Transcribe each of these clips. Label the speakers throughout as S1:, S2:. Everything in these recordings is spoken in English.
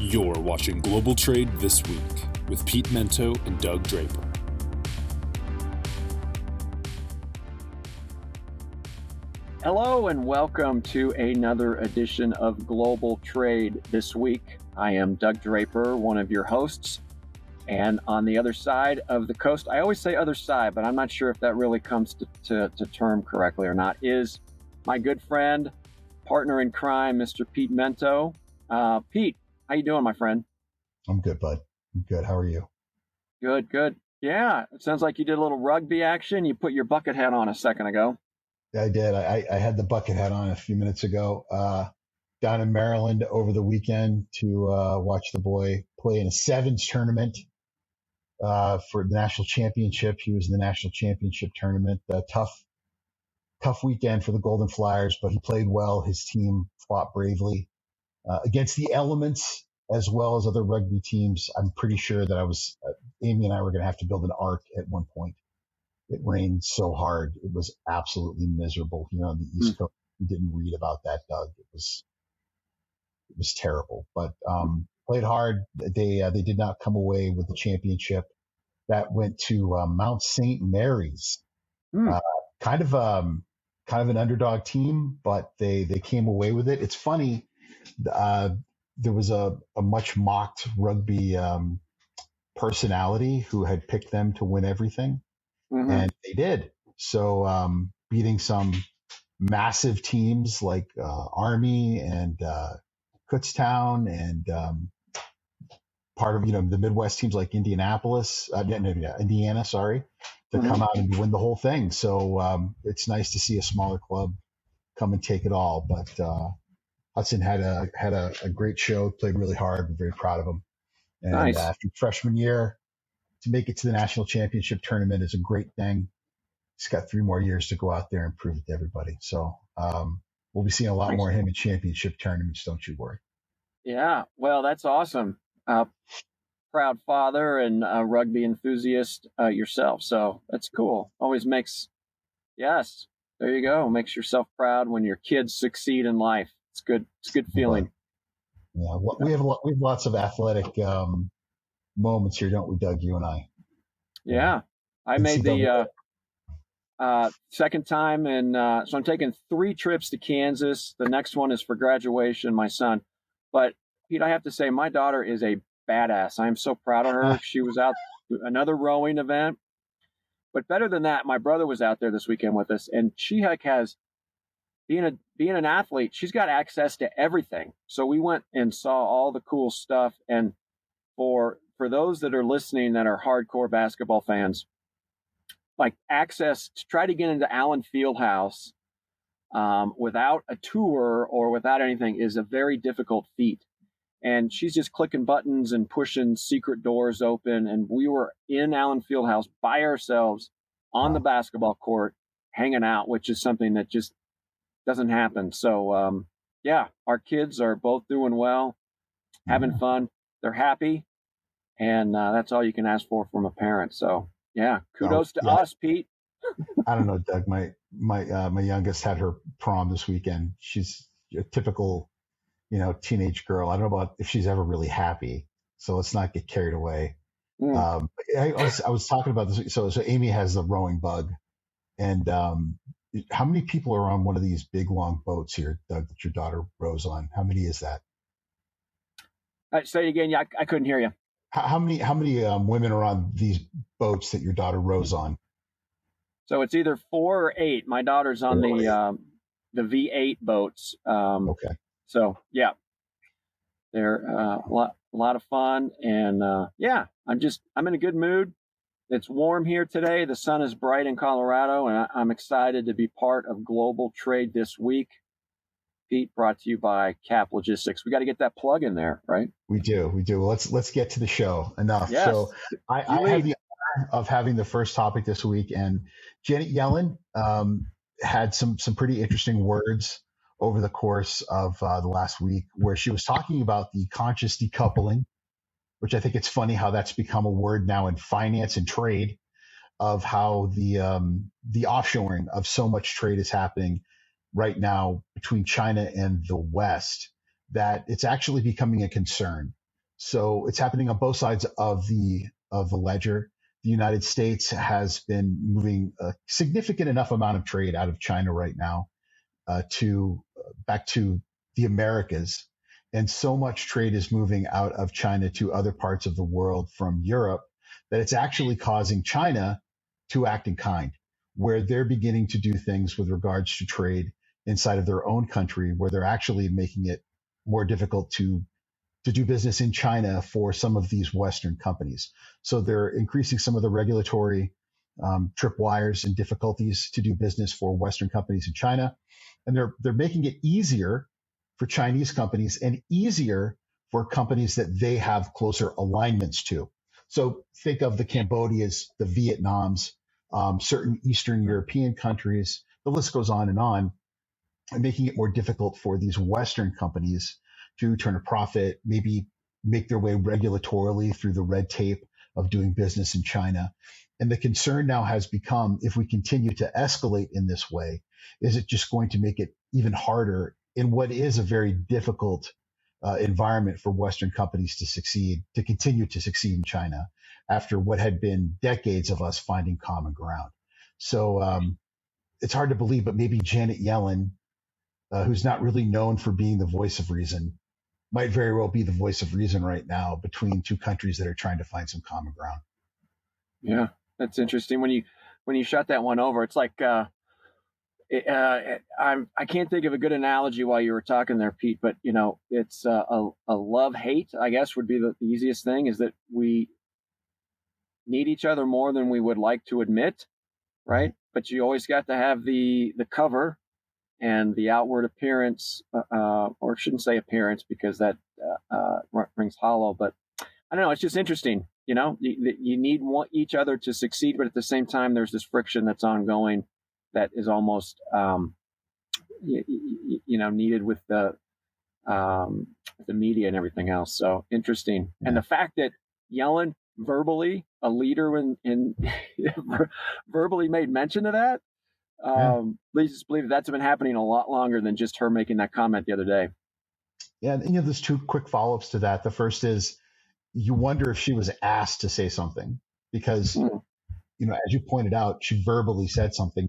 S1: You're watching Global Trade This Week with Pete Mento and Doug Draper.
S2: Hello and welcome to another edition of Global Trade This Week. I am Doug Draper, one of your hosts. And on the other side of the coast, I always say other side, but I'm not sure if that really comes to term correctly or not, is my good friend, partner in crime, Mr. Pete Mento. Pete, how you doing, my friend?
S3: I'm good, bud. I'm good. How are you?
S2: Good. Yeah, it sounds like you did a little rugby action. You put your bucket hat on a second ago.
S3: Yeah, I did. I had the bucket hat on a few minutes ago down in Maryland over the weekend to watch the boy play in a sevens tournament for the national championship. He was in the national championship tournament. Tough weekend for the Golden Flyers, but he played well. His team fought bravely against the elements as well as other rugby teams. I'm pretty sure that Amy and I were going to have to build an ark at one point. It rained so hard. It was absolutely miserable here on the East Coast. You didn't read about that, Doug. It was terrible, but played hard. They did not come away with the championship. That went to Mount St. Mary's, kind of an underdog team, but they came away with it. It's funny. There was a much mocked rugby personality who had picked them to win everything, and they did. So beating some massive teams like Army and Kutztown and part of the Midwest teams like Indiana, to come out and win the whole thing. So it's nice to see a smaller club come and take it all. But Hudson had a great show, played really hard. We're very proud of him. And
S2: nice.
S3: After freshman year, to make it to the national championship tournament is a great thing. He's got 3 more years to go out there and prove it to everybody. So we'll be seeing a lot more of him in championship tournaments. Don't you worry. Yeah,
S2: well, that's awesome. Proud father and a rugby enthusiast yourself. So that's cool. Always yes, there you go. Makes yourself proud when your kids succeed in life. It's good. It's a good feeling.
S3: Yeah, we have lots of athletic moments here, don't we, Doug? You and I.
S2: Yeah, I made the second time, and so I'm taking 3 trips to Kansas. The next one is for graduation, my son. But Pete, I have to say, my daughter is a badass. I'm so proud of her. She was out another rowing event. But better than that, my brother was out there this weekend with us, and she has. Being an athlete, she's got access to everything. So we went and saw all the cool stuff. And for those that are listening that are hardcore basketball fans, like access to try to get into Allen Fieldhouse without a tour or without anything is a very difficult feat. And she's just clicking buttons and pushing secret doors open. And we were in Allen Fieldhouse by ourselves on the basketball court, hanging out, which is something that just doesn't happen. So, our kids are both doing well, having fun. They're happy. And that's all you can ask for from a parent. So, kudos to us, Pete.
S3: I don't know, Doug. My youngest had her prom this weekend. She's a typical, teenage girl. I don't know about if she's ever really happy. So let's not get carried away. I was talking about this. So Amy has the rowing bug. And how many people are on one of these big, long boats here, Doug, that your daughter rows on? How many is that?
S2: Say it again. Yeah, I couldn't hear you.
S3: How many women are on these boats that your daughter rows on?
S2: So it's either 4 or 8. My daughter's on the V8 boats.
S3: Okay.
S2: So yeah, they're a lot of fun, and I'm in a good mood. It's warm here today. The sun is bright in Colorado, and I'm excited to be part of Global Trade This Week. Pete, brought to you by Cap Logistics. We got to get that plug in there, right?
S3: We do. Let's get to the show. Enough.
S2: Yes.
S3: So I have the honor of having the first topic this week, and Janet Yellen had some pretty interesting words over the course of the last week, where she was talking about the conscious decoupling, which I think it's funny how that's become a word now in finance and trade, of how the offshoring of so much trade is happening right now between China and the West, that it's actually becoming a concern. So it's happening on both sides of the ledger. The United States has been moving a significant enough amount of trade out of China right now to back to the Americas. And so much trade is moving out of China to other parts of the world from Europe that it's actually causing China to act in kind, where they're beginning to do things with regards to trade inside of their own country, where they're actually making it more difficult to do business in China for some of these Western companies. So they're increasing some of the regulatory tripwires and difficulties to do business for Western companies in China. And they're making it easier for Chinese companies and easier for companies that they have closer alignments to. So think of the Cambodias, the Vietnams, certain Eastern European countries. The list goes on, and making it more difficult for these Western companies to turn a profit, maybe make their way regulatorily through the red tape of doing business in China. And the concern now has become, if we continue to escalate in this way, is it just going to make it even harder in what is a very difficult environment for Western companies to continue to succeed in China after what had been decades of us finding common ground. So it's hard to believe, but maybe Janet Yellen, who's not really known for being the voice of reason, might very well be the voice of reason right now between two countries that are trying to find some common ground.
S2: Yeah, that's interesting. When you shut that one over, it's like I can't think of a good analogy while you were talking there, Pete. But it's a love-hate, I guess, would be the easiest thing. Is that we need each other more than we would like to admit, right? But you always got to have the cover and the outward appearance, or shouldn't say appearance because that rings hollow. But I don't know. It's just interesting. You need each other to succeed, but at the same time, there's this friction that's ongoing that is almost, needed with the media and everything else. So interesting. Yeah. And the fact that Yellen verbally, a leader in verbally made mention of that. Please just believe that's been happening a lot longer than just her making that comment the other day.
S3: Yeah, there's two quick follow-ups to that. The first is you wonder if she was asked to say something because, as you pointed out, she verbally said something.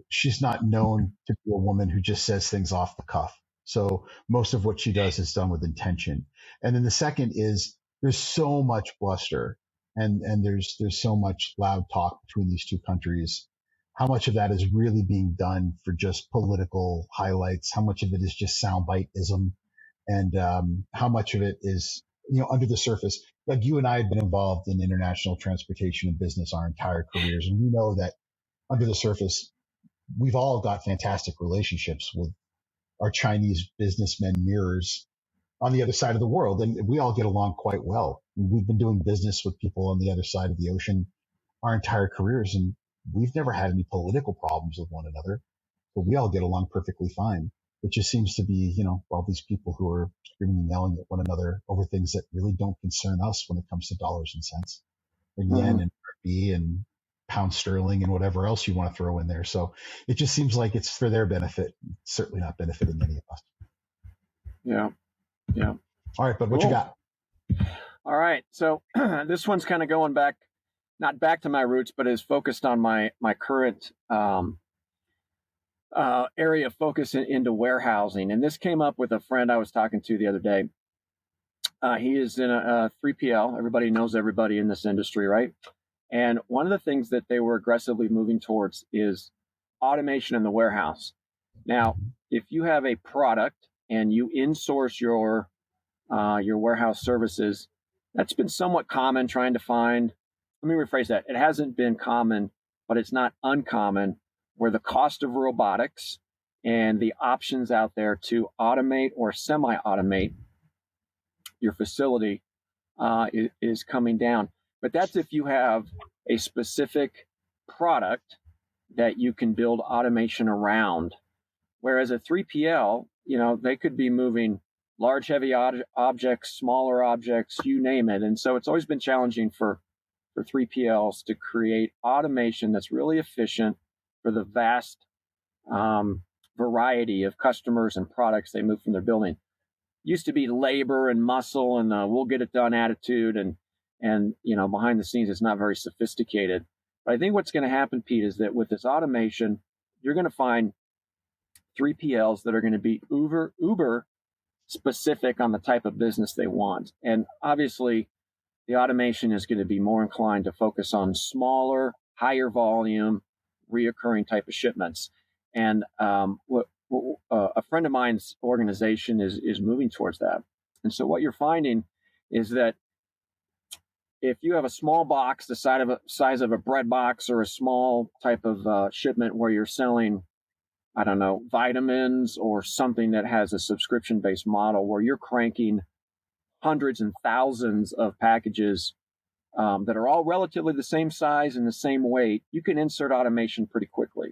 S3: She's not known to be a woman who just says things off the cuff. So most of what she does is done with intention. And then the second is there's so much bluster and there's so much loud talk between these two countries. How much of that is really being done for just political highlights? How much of it is just soundbite-ism? And how much of it is, under the surface? Like you and I have been involved in international transportation and business our entire careers. And we know that under the surface, we've all got fantastic relationships with our Chinese businessmen mirrors on the other side of the world. And we all get along quite well. We've been doing business with people on the other side of the ocean our entire careers. And we've never had any political problems with one another, but we all get along perfectly fine. It just seems to be, all these people who are screaming and yelling at one another over things that really don't concern us when it comes to dollars and cents, and yen and RMB and pound sterling and whatever else you want to throw in there. So it just seems like it's for their benefit. It's certainly not benefiting any of us.
S2: Yeah. Yeah.
S3: All right, but what you got?
S2: All right. So this one's kind of going back, not back to my roots, but is focused on my current area of focus into warehousing. And this came up with a friend I was talking to the other day. He is in a 3PL. Everybody knows everybody in this industry, right? And one of the things that they were aggressively moving towards is automation in the warehouse. Now, if you have a product and you insource your warehouse services, that's been somewhat common trying to find. Let me rephrase that. It hasn't been common, but it's not uncommon where the cost of robotics and the options out there to automate or semi-automate your facility is coming down. But that's if you have a specific product that you can build automation around. Whereas a 3PL, they could be moving large, heavy objects, smaller objects, you name it. And so it's always been challenging for 3PLs to create automation that's really efficient for the vast variety of customers and products they move from their building. used to be labor and muscle and we'll get it done attitude, and behind the scenes it's not very sophisticated. But I think what's going to happen, Pete, is that with this automation, you're going to find 3PLs that are going to be uber specific on the type of business they want. And obviously, the automation is going to be more inclined to focus on smaller, higher volume, reoccurring type of shipments. And a friend of mine's organization is moving towards that. And so what you're finding is that if you have a small box, the size of a bread box, or a small type of shipment where you're selling, I don't know, vitamins or something that has a subscription-based model where you're cranking hundreds and thousands of packages that are all relatively the same size and the same weight, you can insert automation pretty quickly.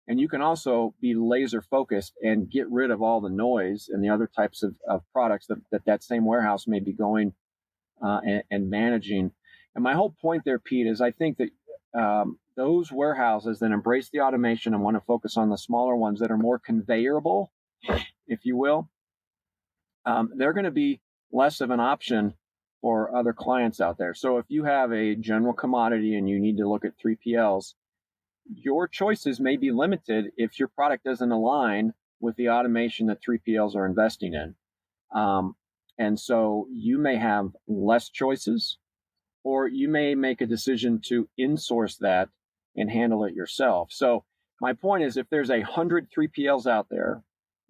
S2: And you can also be laser focused and get rid of all the noise and the other types of products that same warehouse may be going and managing. And my whole point there, Pete, is I think that those warehouses that embrace the automation and want to focus on the smaller ones that are more conveyable, if you will, they're going to be less of an option for other clients out there. So if you have a general commodity and you need to look at 3PLs, your choices may be limited if your product doesn't align with the automation that 3PLs are investing in. And so you may have less choices, or you may make a decision to insource that and handle it yourself. So my point is, if there's 100 3PLs out there,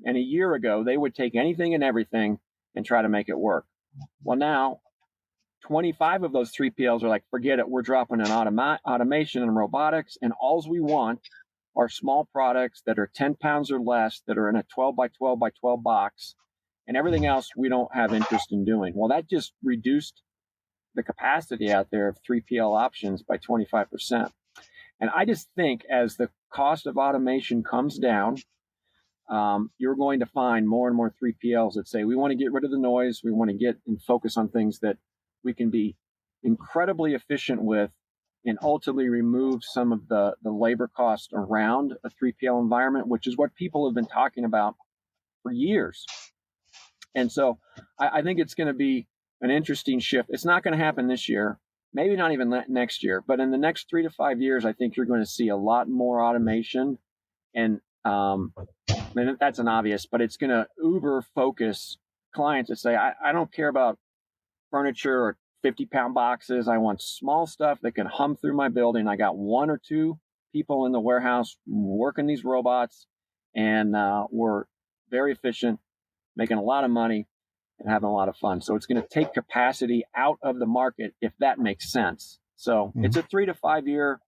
S2: and a year ago they would take anything and everything and try to make it work. Well, now 25 of those 3PLs are like, forget it, we're dropping in automation and robotics, and all we want are small products that are 10 pounds or less, that are in a 12 by 12 by 12 box, and everything else we don't have interest in doing. Well, that just reduced the capacity out there of 3PL options by 25%. And I just think as the cost of automation comes down, you're going to find more and more 3PLs that say, we want to get rid of the noise. We want to get and focus on things that we can be incredibly efficient with, and ultimately remove some of the labor costs around a 3PL environment, which is what people have been talking about for years. And so I think it's going to be an interesting shift. It's not going to happen this year, maybe not even next year, but in the next 3 to 5 years, I think you're going to see a lot more automation. And that's an obvious, but it's going to uber focus clients that say, I don't care about furniture or 50-pound boxes. I want small stuff that can hum through my building. I got 1 or 2 people in the warehouse working these robots, and we're very efficient, making a lot of money and having a lot of fun. So it's going to take capacity out of the market, if that makes sense. So it's a 3 to 5 year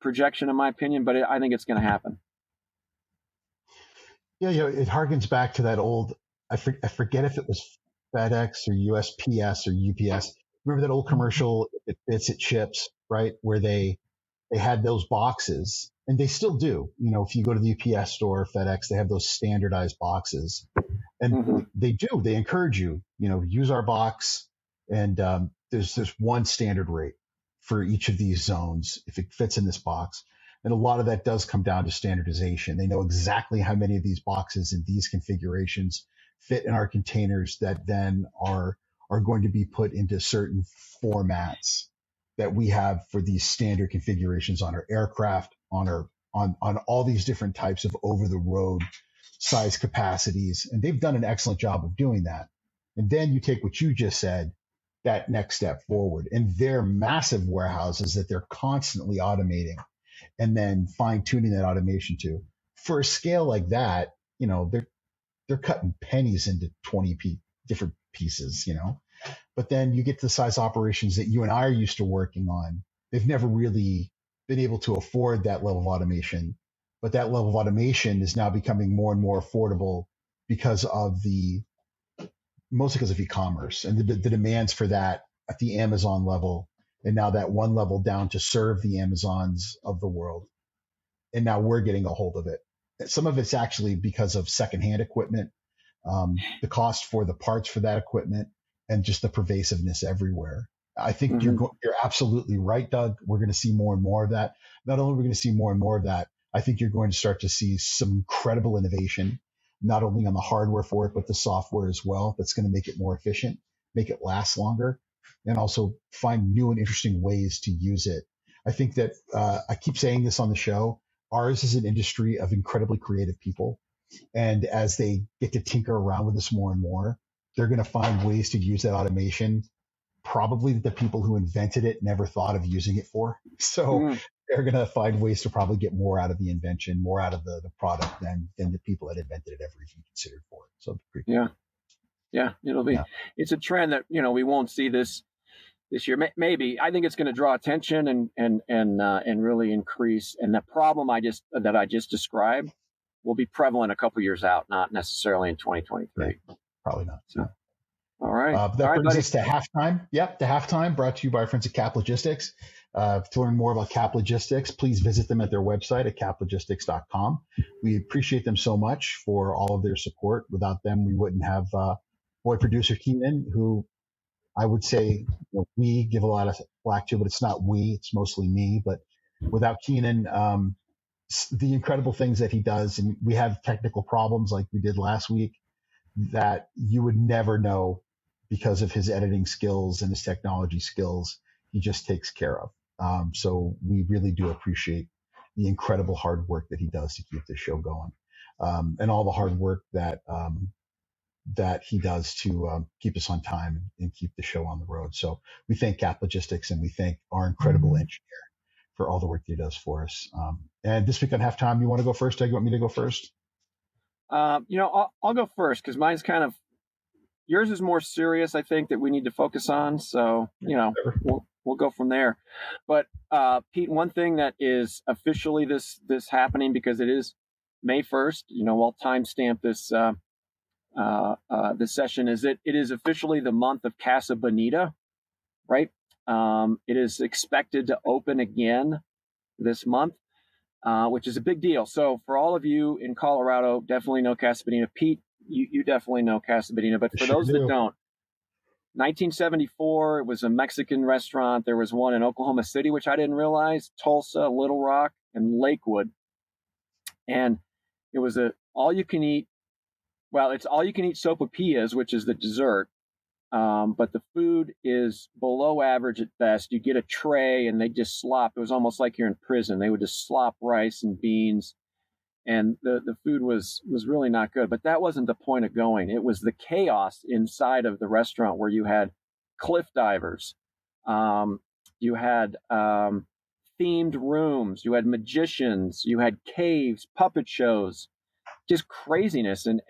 S2: projection, in my opinion, but I think it's going to happen.
S3: Yeah, it harkens back to that old, I forget if it was FedEx or USPS or UPS. Remember that old commercial, it fits, it ships, right? Where they had those boxes, and they still do. If you go to the UPS store or FedEx, they have those standardized boxes, and they encourage you, use our box, and there's this one standard rate for each of these zones if it fits in this box. And a lot of that does come down to standardization. They know exactly how many of these boxes in these configurations fit in our containers that then are going to be put into certain formats that we have for these standard configurations on our aircraft, on all these different types of over-the-road size capacities. And they've done an excellent job of doing that. And then you take what you just said, that next step forward, and they're massive warehouses that they're constantly automating and then fine-tuning that automation to. For a scale like that, they're cutting pennies into 20 different pieces, But then you get to the size operations that you and I are used to working on. They've never really been able to afford that level of automation, but that level of automation is now becoming more and more affordable mostly because of e-commerce and the demands for that at the Amazon level. And now that one level down to serve the Amazons of the world. And now we're getting a hold of it. Some of it's actually because of secondhand equipment, the cost for the parts for that equipment, and just the pervasiveness everywhere. I think you're absolutely right, Doug. We're going to see more and more of that. Not only are we going to see more and more of that, I think you're going to start to see some incredible innovation not only on the hardware for it, but the software as well. That's going to make it more efficient, make it last longer, and also find new and interesting ways to use it. I think that I keep saying this on the show. Ours is an industry of incredibly creative people. And as they get to tinker around with this more and more, they're going to find ways to use that automation, probably that the people who invented it never thought of using it for. So they're going to find ways to probably get more out of the invention, more out of the product than the people that invented it ever even considered for it. So
S2: yeah, it'll be, it's a trend that, we won't see this year. Maybe. I think it's going to draw attention and really increase. And the problem that I just described will be prevalent a couple years out, not necessarily in 2023.
S3: Yeah, probably not.
S2: So, all right.
S3: That brings us to halftime. Yep, the halftime brought to you by our friends at Cap Logistics. To learn more about Cap Logistics, please visit them at their website at caplogistics.com. We appreciate them so much for all of their support. Without them, we wouldn't have boy producer Keenan, who I would say we give a lot of flack to, but it's not we, it's mostly me. But without Keenan, the incredible things that he does, and we have technical problems like we did last week that you would never know because of his editing skills and his technology skills. He just takes care of. So we really do appreciate the incredible hard work that he does to keep this show going, and all the hard work that he does to keep us on time and keep the show on the road. So we thank Cap Logistics and we thank our incredible engineer for all the work that he does for us. And this week on halftime, you want to go first, Doug? You want me to go first?
S2: I'll go first because mine's yours is more serious, I think, that we need to focus on. So, we'll go from there. But Pete, one thing that is officially this happening, because it is May 1st, I'll timestamp this this session, is it is officially the month of Casa Bonita, right? It is expected to open again this month, which is a big deal. So for all of you in Colorado, definitely know Casa Bonita. Pete, you definitely know Casa Bonita, but for those that don't, 1974, it was a Mexican restaurant. There was one in Oklahoma City, which I didn't realize, Tulsa, Little Rock, and Lakewood. And it was it's all-you-can-eat sopapillas, which is the dessert. But the food is below average at best. You get a tray and they just slop. It was almost like you're in prison. They would just slop rice and beans. And the food was really not good. But that wasn't the point of going. It was the chaos inside of the restaurant where you had cliff divers. You had themed rooms. You had magicians. You had caves, puppet shows, just craziness. And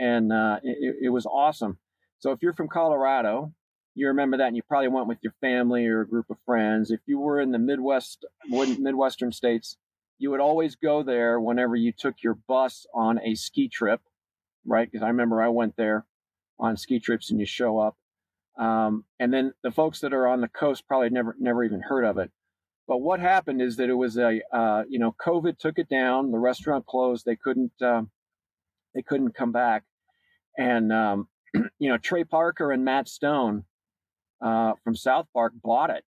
S2: it was awesome. So if you're from Colorado, you remember that, and you probably went with your family or a group of friends. If you were in the Midwestern states, you would always go there whenever you took your bus on a ski trip, right? Because I remember I went there on ski trips, and you show up. And then the folks that are on the coast probably never even heard of it. But what happened is that it was COVID took it down. The restaurant closed. They couldn't come back. And Trey Parker and Matt Stone from South Park bought it,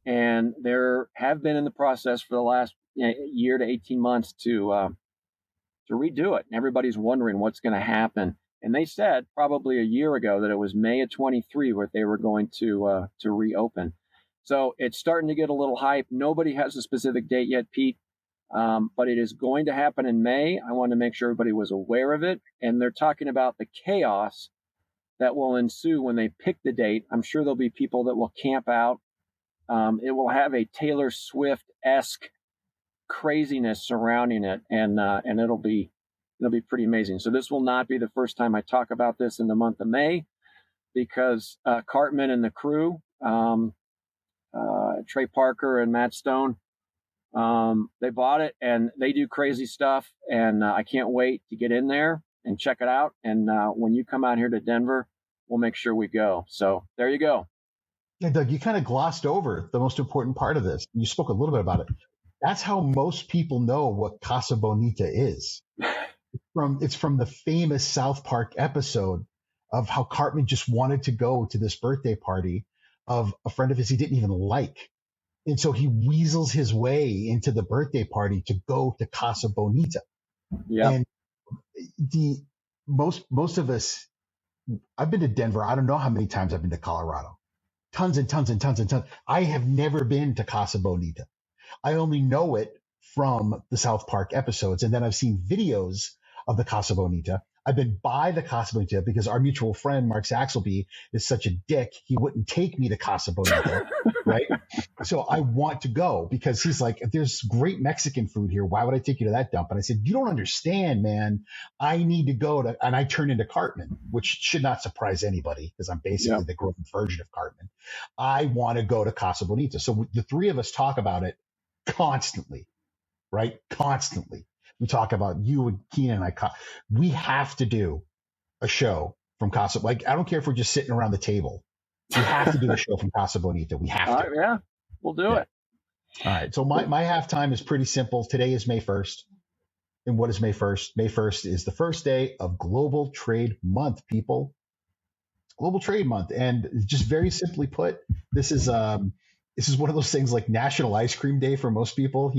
S2: and there have been in the process for the last year to 18 months to redo it. And everybody's wondering what's going to happen. And they said probably a year ago that it was May of 23 where they were going to reopen. So it's starting to get a little hype. Nobody has a specific date yet, Pete. But it is going to happen in May. I want to make sure everybody was aware of it. And they're talking about the chaos that will ensue when they pick the date. I'm sure there'll be people that will camp out. It will have a Taylor Swift-esque craziness surrounding it, and it'll be pretty amazing. So this will not be the first time I talk about this in the month of May, because Cartman and the crew, Trey Parker and Matt Stone, they bought it and they do crazy stuff, and I can't wait to get in there and check it out. And when you come out here to Denver, we'll make sure we go. So there you go.
S3: Yeah, Doug, you kind of glossed over the most important part of this. You spoke a little bit about it. That's how most people know what Casa Bonita is. It's from the famous South Park episode of how Cartman just wanted to go to this birthday party of a friend of his he didn't even like. And so he weasels his way into the birthday party to go to Casa Bonita.
S2: Yeah.
S3: And most of us, I've been to Denver. I don't know how many times I've been to Colorado. Tons and tons and tons and tons. I have never been to Casa Bonita. I only know it from the South Park episodes. And then I've seen videos of the Casa Bonita. I've been by the Casa Bonita because our mutual friend, Mark Saxelby, is such a dick. He wouldn't take me to Casa Bonita, right? So I want to go because he's like, there's great Mexican food here. Why would I take you to that dump? And I said, you don't understand, man. I need to go to, and I turned into Cartman, which should not surprise anybody because I'm basically the growth version of Cartman. I want to go to Casa Bonita. So the three of us talk about it constantly, right? Constantly. We talk about you and Keenan and I. We have to do a show from Casa. Like, I don't care if we're just sitting around the table. We have to do a show from Casa Bonita. We have to.
S2: Yeah, we'll do it.
S3: All right. So my halftime is pretty simple. Today is May 1st. And what is May 1st? May 1st is the first day of Global Trade Month, people. Global Trade Month. And just very simply put, this is one of those things like National Ice Cream Day for most people,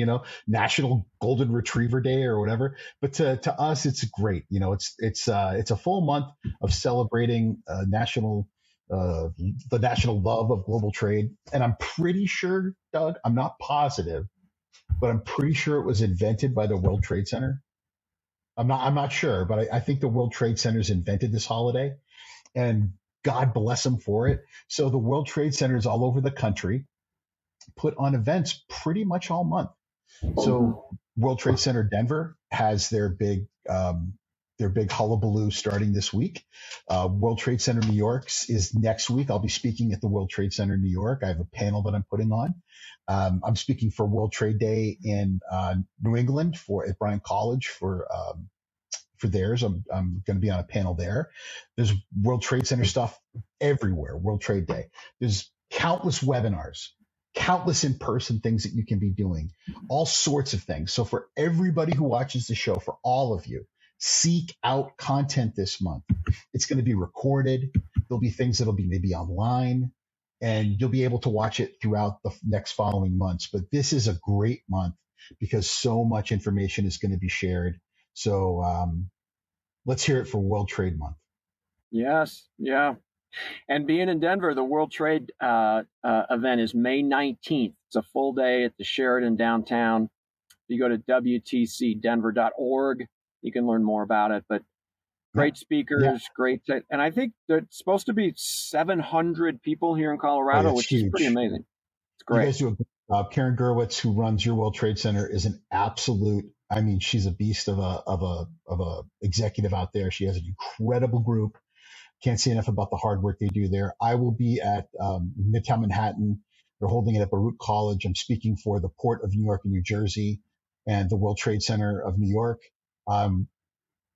S3: National Golden Retriever Day or whatever. But to us, it's great. It's a full month of celebrating the national love of global trade. And I'm pretty sure, Doug, I'm not positive, but I'm pretty sure it was invented by the World Trade Center. I'm not sure, but I think the World Trade Center's invented this holiday, and God bless them for it. So the World Trade Centers all over the country put on events pretty much all month. So World Trade Center Denver has their big hullabaloo starting this week. World Trade Center New York's is next week. I'll be speaking at the World Trade Center New York. I have a panel that I'm putting on. I'm speaking for World Trade Day in New England at Bryant College for theirs. I'm going to be on a panel there. There's World Trade Center stuff everywhere. World Trade Day. There's countless webinars, countless in-person things that you can be doing, all sorts of things. So for everybody who watches the show, for all of you, seek out content this month. It's going to be recorded. There'll be things that'll be maybe online, and you'll be able to watch it throughout the next following months. But this is a great month because so much information is going to be shared. So let's hear it for World Trade Month.
S2: Yes. Yeah. And being in Denver, the World Trade event is May 19th. It's a full day at the Sheraton downtown. You go to WTCdenver.org. You can learn more about it. But great speakers, great. And I think there's supposed to be 700 people here in Colorado, which is pretty amazing. It's great.
S3: You guys do a good job. Karen Gerwitz, who runs your World Trade Center, is an absolute, she's a beast of a executive out there. She has an incredible group. Can't say enough about the hard work they do there. I will be at Midtown Manhattan. They're holding it at Baruch College. I'm speaking for the Port of New York and New Jersey and the World Trade Center of New York. On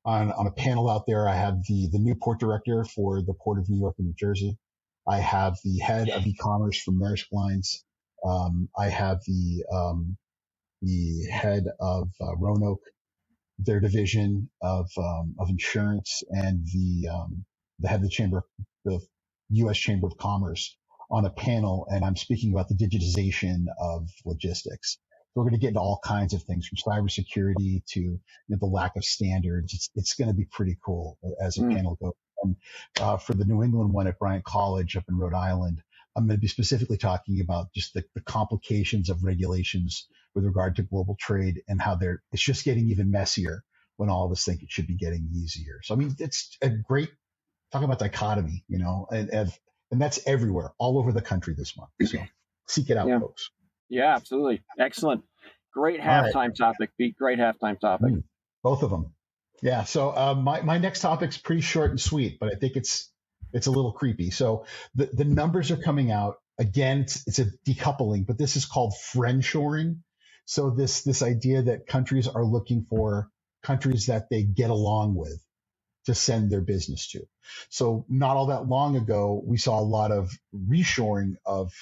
S3: a panel out there, I have the new port director for the Port of New York and New Jersey. I have the head of e-commerce from Maersk Lines. I have the head of Roanoke, their division of insurance, and the head of the U.S. Chamber of Commerce on a panel, and I'm speaking about the digitization of logistics. We're going to get into all kinds of things from cybersecurity to the lack of standards. It's going to be pretty cool as a panel goes. And for the New England one at Bryant College up in Rhode Island, I'm going to be specifically talking about just the complications of regulations with regard to global trade and how it's just getting even messier when all of us think it should be getting easier. So, it's a great, talking about dichotomy, and that's everywhere, all over the country this month. So seek it out, folks.
S2: Yeah, absolutely. Excellent. Great halftime topic, Pete. Great halftime topic.
S3: Both of them. Yeah. So my next topic's pretty short and sweet, but I think it's a little creepy. So the numbers are coming out. Again, it's a decoupling, but this is called friendshoring. So this idea that countries are looking for countries that they get along with to send their business to. So not all that long ago, we saw a lot of reshoring of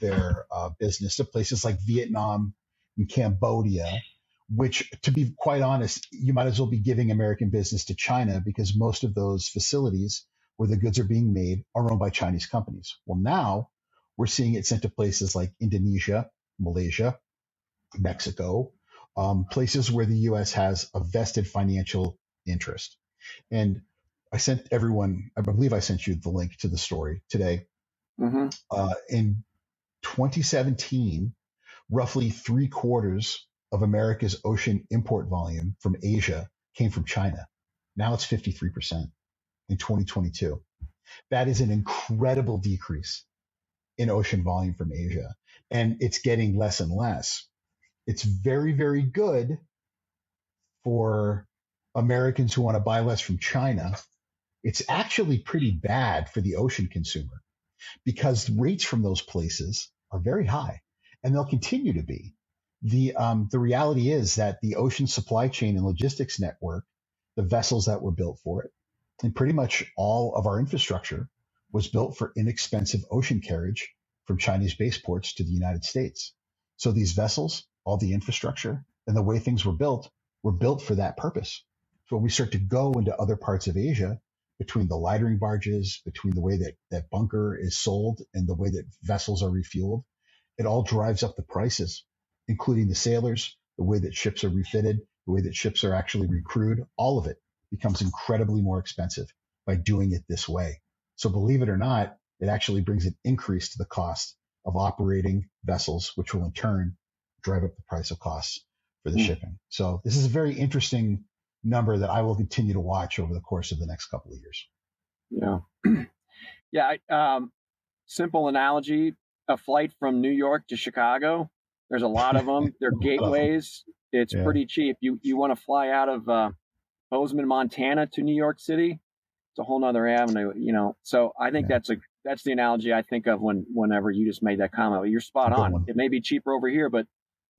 S3: their business to places like Vietnam and Cambodia, which, to be quite honest, you might as well be giving American business to China because most of those facilities where the goods are being made are owned by Chinese companies. Well, now we're seeing it sent to places like Indonesia, Malaysia, Mexico, places where the U.S. has a vested financial interest. And I sent everyone, I believe I sent you the link to the story today.
S2: Mm-hmm.
S3: In 2017, roughly 3/4 of America's ocean import volume from Asia came from China. Now it's 53% in 2022. That is an incredible decrease in ocean volume from Asia, and it's getting less and less. It's very, very good for Americans who want to buy less from China. It's actually pretty bad for the ocean consumer because rates from those places are very high, and they'll continue to be. The reality is that the ocean supply chain and logistics network, the vessels that were built for it, and pretty much all of our infrastructure was built for inexpensive ocean carriage from Chinese baseports to the United States. So these vessels, all the infrastructure, and the way things were built for that purpose. So when we start to go into other parts of Asia, between the lightering barges, between the way that bunker is sold and the way that vessels are refueled, it all drives up the prices, including the sailors, the way that ships are refitted, the way that ships are actually recrewed. All of it becomes incredibly more expensive by doing it this way. So believe it or not, it actually brings an increase to the cost of operating vessels, which will in turn drive up the price of costs for the shipping. So this is a very interesting number that I will continue to watch over the course of the next couple of years.
S2: Yeah. Yeah. Simple analogy, a flight from New York to Chicago. There's a lot of them. They're gateways. It's pretty cheap. You want to fly out of Bozeman, Montana to New York City. It's a whole nother avenue, So I think that's the analogy I think of whenever you just made that comment. You're spot on. It may be cheaper over here, but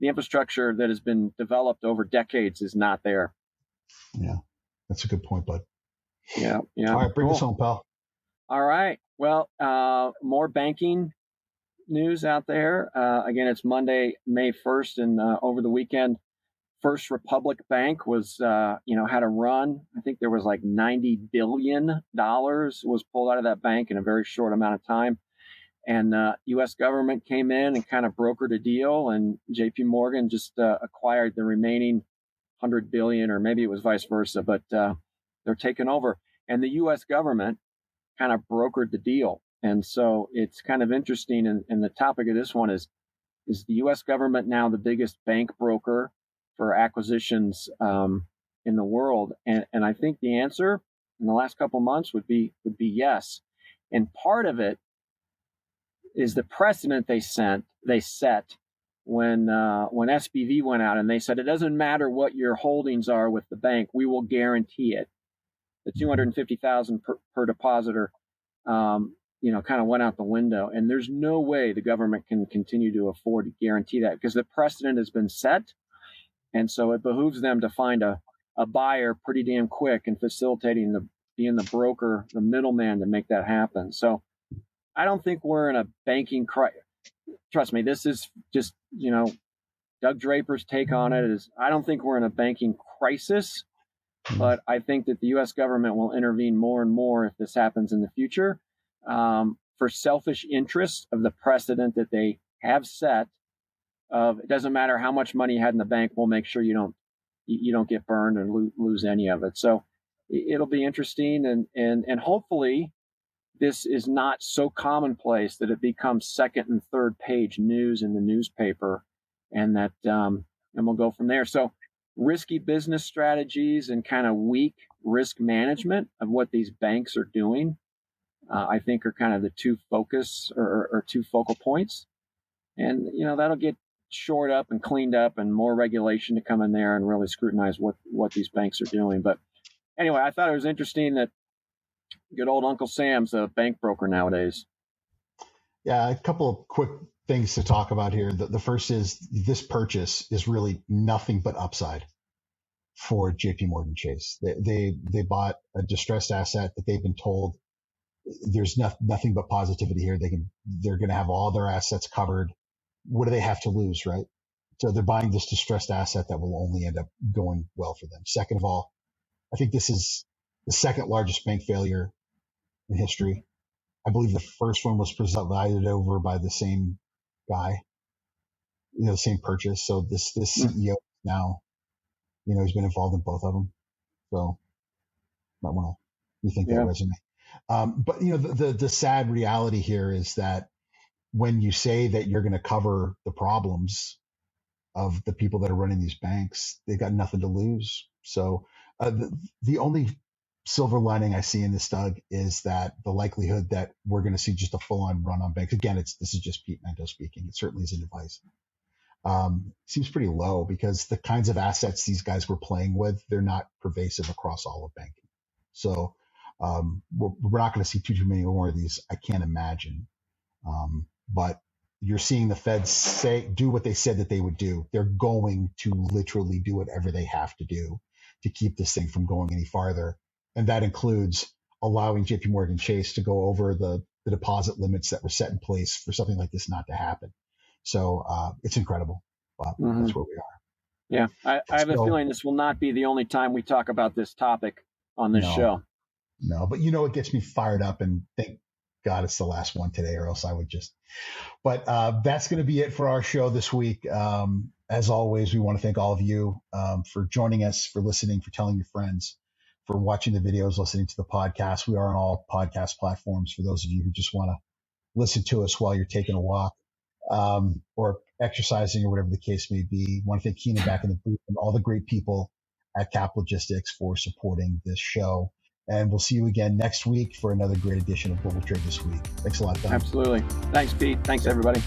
S2: the infrastructure that has been developed over decades is not there.
S3: Yeah, that's a good point, bud.
S2: Yeah.
S3: All right, bring us home, pal.
S2: All right. Well, more banking news out there. Again, it's Monday, May 1st, and over the weekend, First Republic Bank was, had a run. I think there was like $90 billion was pulled out of that bank in a very short amount of time. And U.S. government came in and kind of brokered a deal, and J.P. Morgan just acquired the remaining $100 billion, or maybe it was vice versa, but they're taking over. And the U.S. government kind of brokered the deal. And so it's kind of interesting. And the topic of this one is the U.S. government now the biggest bank broker for acquisitions in the world? And I think the answer in the last couple of months would be yes. And part of it is the precedent they set when SBV went out and they said, it doesn't matter what your holdings are with the bank, we will guarantee it. The 250,000 per depositor, kind of went out the window. And there's no way the government can continue to afford to guarantee that because the precedent has been set. And so it behooves them to find a buyer pretty damn quick and facilitating being the broker, the middleman to make that happen. So I don't think we're in a banking crisis. Trust me, this is just, Doug Draper's take on it is I don't think we're in a banking crisis, but I think that the U.S. government will intervene more and more if this happens in the future for selfish interests of the precedent that they have set. It doesn't matter how much money you had in the bank, we'll make sure you don't get burned and lose any of it. So it'll be interesting, and hopefully this is not so commonplace that it becomes second and third page news in the newspaper, and that and we'll go from there. So risky business strategies and kind of weak risk management of what these banks are doing, I think are kind of the two focus or two focal points. And, that'll get shored up and cleaned up and more regulation to come in there and really scrutinize what these banks are doing. But anyway, I thought it was interesting that good old Uncle Sam's a bank broker nowadays.
S3: Yeah, a couple of quick things to talk about here. The first is this purchase is really nothing but upside for JP Morgan Chase. They bought a distressed asset that they've been told there's nothing but positivity here. They're going to have all their assets covered. What do they have to lose, right? So they're buying this distressed asset that will only end up going well for them. Second of all, I think this is the second largest bank failure in history. I believe the first one was presided over by the same guy, the same purchase. So this CEO now, he's been involved in both of them. So might want to rethink that
S2: Yeah.
S3: resume. But the sad reality here is that when you say that you're going to cover the problems of the people that are running these banks, they've got nothing to lose. So the only silver lining I see in this, Doug, is that the likelihood that we're going to see just a full-on run on banks. Again, this is just Pete Mento speaking. It certainly isn't advice. Seems pretty low because the kinds of assets these guys were playing with, they're not pervasive across all of banking. So we're not going to see too many more of these, I can't imagine. But you're seeing the Feds do what they said that they would do. They're going to literally do whatever they have to do to keep this thing from going any farther. And that includes allowing JP Morgan Chase to go over the deposit limits that were set in place for something like this not to happen. So it's incredible, but that's where we are.
S2: Yeah, I have a feeling this will not be the only time we talk about this topic on this show.
S3: No, but it gets me fired up, and thank God it's the last one today, or else I would just. But that's going to be it for our show this week. As always, we want to thank all of you for joining us, for listening, for telling your friends, for watching the videos, listening to the podcast. We are on all podcast platforms for those of you who just want to listen to us while you're taking a walk or exercising or whatever the case may be. I want to thank Keenan back in the booth and all the great people at Cap Logistics for supporting this show. And we'll see you again next week for another great edition of Global Trade This Week. Thanks a lot, Don.
S2: Absolutely. Thanks, Pete. Thanks, everybody.